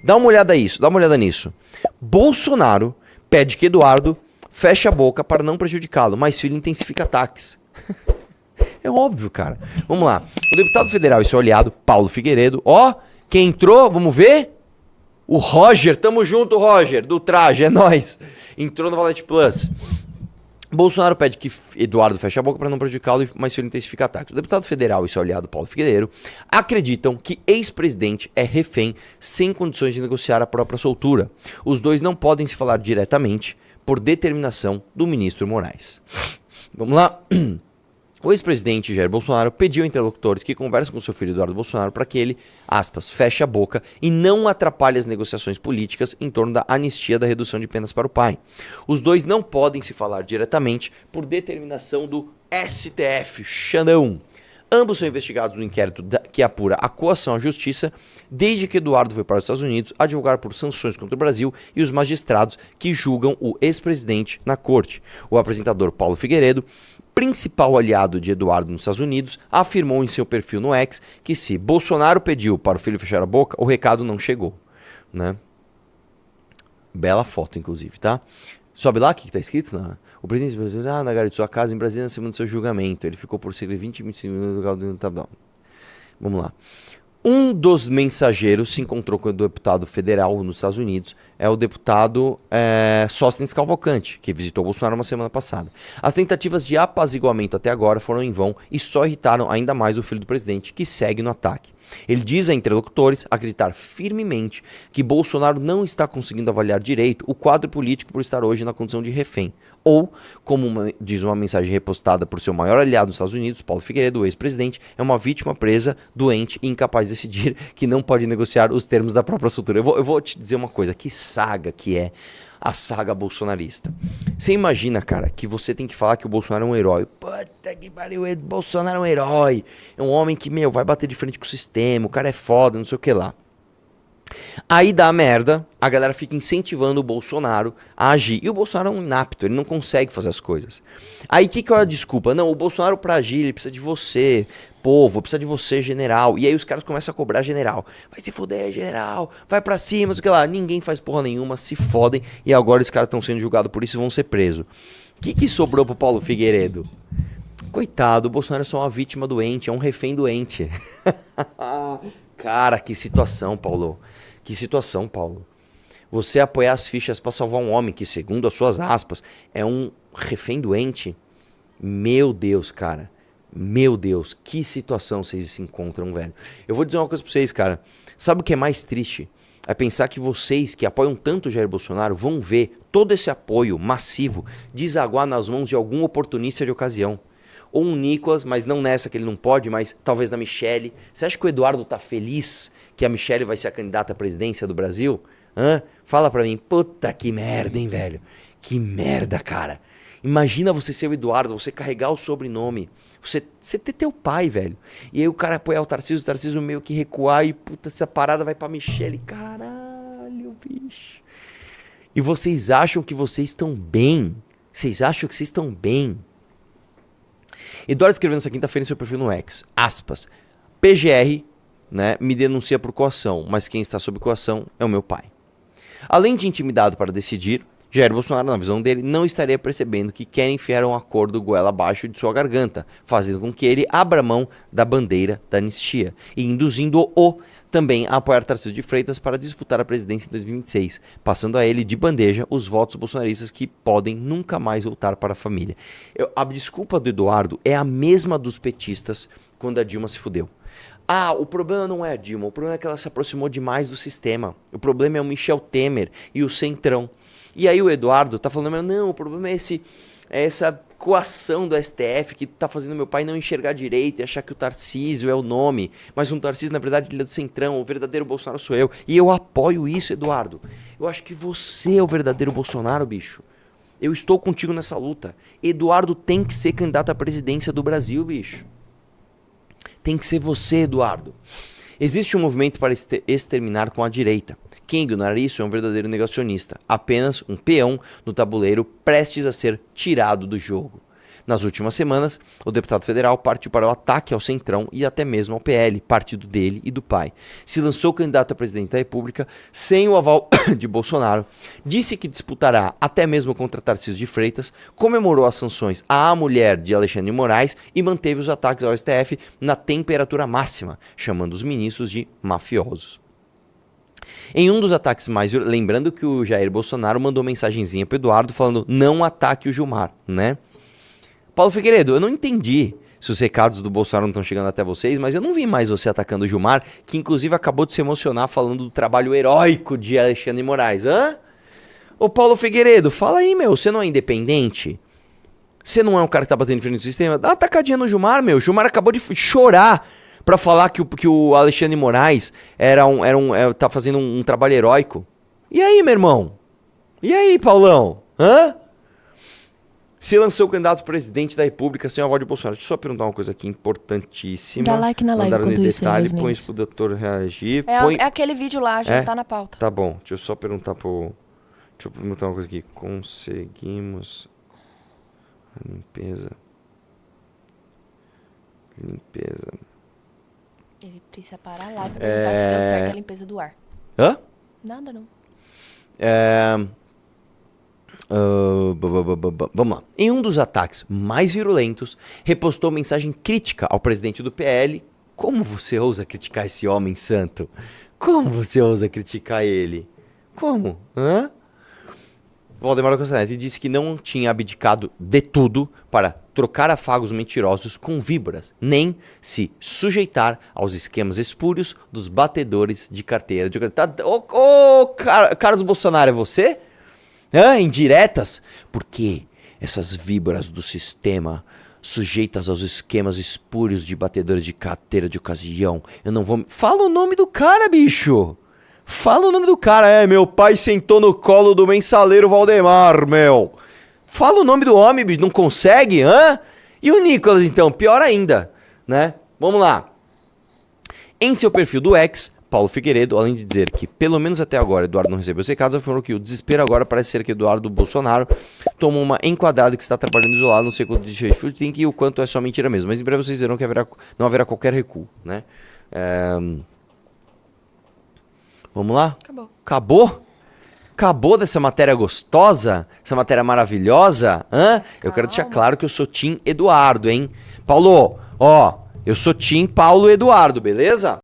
Dá uma olhada nisso. Bolsonaro pede que Eduardo feche a boca para não prejudicá-lo, mas filho intensifica ataques. É óbvio, cara. Vamos lá. O deputado federal e seu aliado, Paulo Figueiredo, quem entrou, vamos ver? O Roger, tamo junto, Roger, do traje, é nóis. Entrou no Valete Plus. Bolsonaro pede que Eduardo feche a boca para não prejudicá-lo, mas filho intensifica ataques. O deputado federal e seu aliado, Paulo Figueiredo, acreditam que ex-presidente é refém sem condições de negociar a própria soltura. Os dois não podem se falar diretamente por determinação do ministro Moraes. Vamos lá. O ex-presidente Jair Bolsonaro pediu a interlocutores que conversem com seu filho Eduardo Bolsonaro para que ele, aspas, feche a boca e não atrapalhe as negociações políticas em torno da anistia da redução de penas para o pai. Os dois não podem se falar diretamente por determinação do STF, Xandão. Ambos são investigados no inquérito que apura a coação à justiça desde que Eduardo foi para os Estados Unidos advogar por sanções contra o Brasil e os magistrados que julgam o ex-presidente na corte. O apresentador Paulo Figueiredo, principal aliado de Eduardo nos Estados Unidos, afirmou em seu perfil no X que se Bolsonaro pediu para o filho fechar a boca, o recado não chegou, né? Bela foto, inclusive, tá? Sobe lá, o que tá escrito? O presidente brasileiro, na garagem de sua casa em Brasília, na semana do seu julgamento. Ele ficou por cerca de 20 minutos no tá bom. Vamos lá. Um dos mensageiros se encontrou com o deputado federal nos Estados Unidos, é o deputado Sóstenes Cavalcante, que visitou Bolsonaro uma semana passada. As tentativas de apaziguamento até agora foram em vão e só irritaram ainda mais o filho do presidente, que segue no ataque. Ele diz a interlocutores acreditar firmemente que Bolsonaro não está conseguindo avaliar direito o quadro político por estar hoje na condição de refém. Ou, como diz uma mensagem repostada por seu maior aliado nos Estados Unidos, Paulo Figueiredo, o ex-presidente, é uma vítima presa, doente e incapaz de decidir que não pode negociar os termos da própria soltura. Eu vou te dizer uma coisa, que saga que é a saga bolsonarista. Você imagina, cara, que você tem que falar que o Bolsonaro é um herói. Puta que pariu, o Bolsonaro é um herói. É um homem que, vai bater de frente com o sistema, o cara é foda, não sei o que lá. Aí dá merda, a galera fica incentivando o Bolsonaro a agir. E o Bolsonaro é um inapto, ele não consegue fazer as coisas. Aí que é a desculpa? Não, o Bolsonaro pra agir, ele precisa de você, povo, precisa de você, general. E aí os caras começam a cobrar general. Vai se fuder, general, vai pra cima, não sei o que lá. Ninguém faz porra nenhuma, se fodem. E agora os caras estão sendo julgados por isso e vão ser presos. O que sobrou pro Paulo Figueiredo? Coitado, o Bolsonaro é só uma vítima doente, é um refém doente. Cara, que situação, Paulo. Que situação, Paulo. Você apoiar as fichas pra salvar um homem que, segundo as suas aspas, é um refém doente. Meu Deus, cara. Meu Deus, que situação vocês se encontram, velho. Eu vou dizer uma coisa pra vocês, cara. Sabe o que é mais triste? É pensar que vocês que apoiam tanto o Jair Bolsonaro vão ver todo esse apoio massivo desaguar nas mãos de algum oportunista de ocasião. Ou um Nicolas, mas não nessa que ele não pode, mas talvez na Michelle. Você acha que o Eduardo tá feliz que a Michelle vai ser a candidata à presidência do Brasil? Fala pra mim. Puta que merda, hein, velho? Que merda, cara. Imagina você ser o Eduardo, você carregar o sobrenome. Você ter teu pai, velho. E aí o cara apoiar o Tarcísio meio que recuar e puta, essa parada vai pra Michelle. Caralho, bicho. E vocês acham que vocês estão bem? Vocês acham que vocês estão bem? Eduardo escreveu nessa quinta-feira em seu perfil no X, aspas, PGR, né, me denuncia por coação, mas quem está sob coação é o meu pai. Além de intimidado para decidir, Jair Bolsonaro, na visão dele, não estaria percebendo que querem enfiar um acordo goela abaixo de sua garganta, fazendo com que ele abra mão da bandeira da anistia e induzindo-o também a apoiar Tarcísio de Freitas para disputar a presidência em 2026, passando a ele de bandeja os votos bolsonaristas que podem nunca mais voltar para a família. A desculpa do Eduardo é a mesma dos petistas quando a Dilma se fudeu. O problema não é a Dilma, o problema é que ela se aproximou demais do sistema. O problema é o Michel Temer e o Centrão. E aí o Eduardo tá falando, não, o problema é essa coação do STF que tá fazendo meu pai não enxergar direito e achar que o Tarcísio é o nome, mas um Tarcísio, na verdade, ele é do Centrão, o verdadeiro Bolsonaro sou eu. E eu apoio isso, Eduardo. Eu acho que você é o verdadeiro Bolsonaro, bicho. Eu estou contigo nessa luta. Eduardo tem que ser candidato à presidência do Brasil, bicho. Tem que ser você, Eduardo. Existe um movimento para exterminar com a direita. Quem ignorar isso é um verdadeiro negacionista, apenas um peão no tabuleiro prestes a ser tirado do jogo. Nas últimas semanas, o deputado federal partiu para o ataque ao Centrão e até mesmo ao PL, partido dele e do pai. Se lançou candidato a presidente da República sem o aval de Bolsonaro, disse que disputará até mesmo contra Tarcísio de Freitas, comemorou as sanções à mulher de Alexandre de Moraes e manteve os ataques ao STF na temperatura máxima, chamando os ministros de mafiosos. Em um dos ataques mais... Lembrando que o Jair Bolsonaro mandou mensagenzinha pro Eduardo falando não ataque o Gilmar, né? Paulo Figueiredo, eu não entendi se os recados do Bolsonaro não estão chegando até vocês, mas eu não vi mais você atacando o Gilmar, que inclusive acabou de se emocionar falando do trabalho heróico de Alexandre de Moraes. Hã? Ô Paulo Figueiredo, fala aí, meu, você não é independente? Você não é um cara que tá batendo em frente do sistema? Dá uma atacadinha no Gilmar, meu. O Gilmar acabou de chorar pra falar que o Alexandre de Moraes tá fazendo um trabalho heróico. E aí, meu irmão? E aí, Paulão? Hã? Se lançou o candidato presidente da República sem o aval de Bolsonaro. Deixa eu só perguntar uma coisa aqui importantíssima. Dá like na live Mandaram quando no isso, detalhe, meus põe lindos. isso pro doutor reagir. É aquele vídeo lá, já É? tá na pauta. Tá bom, deixa eu só perguntar pro... Deixa eu perguntar uma coisa aqui. Conseguimos... Limpeza... Ele precisa parar a live pra perguntar se deu certo a limpeza do ar. Hã? Nada, não. Vamos lá. Em um dos ataques mais virulentos, repostou mensagem crítica ao presidente do PL. Como você ousa criticar esse homem santo? Como você ousa criticar ele? Como? Hã? Valdemar da Costa Neto disse que não tinha abdicado de tudo para trocar afagos mentirosos com víboras, nem se sujeitar aos esquemas espúrios dos batedores de carteira. Carlos Bolsonaro, é você? Indiretas? Porque essas víboras do sistema, sujeitas aos esquemas espúrios de batedores de carteira de ocasião, eu não vou... Fala o nome do cara, bicho! Fala o nome do cara. Meu pai sentou no colo do mensaleiro Valdemar, meu. Fala o nome do homem, bicho. Não consegue, hã? E o Nicolas, então? Pior ainda, né? Vamos lá. Em seu perfil do X, Paulo Figueiredo, além de dizer que, pelo menos até agora, Eduardo não recebeu os recados, afirmou que o desespero agora parece ser que Eduardo Bolsonaro tomou uma enquadrada que está trabalhando isolado no segundo de Think e o quanto é só mentira mesmo. Mas em breve vocês verão que não haverá qualquer recuo, né? Vamos lá? Acabou. Acabou? Acabou dessa matéria gostosa? Essa matéria maravilhosa? Eu quero deixar claro que eu sou Tim Eduardo, hein? Paulo, ó, eu sou Tim Paulo Eduardo, beleza?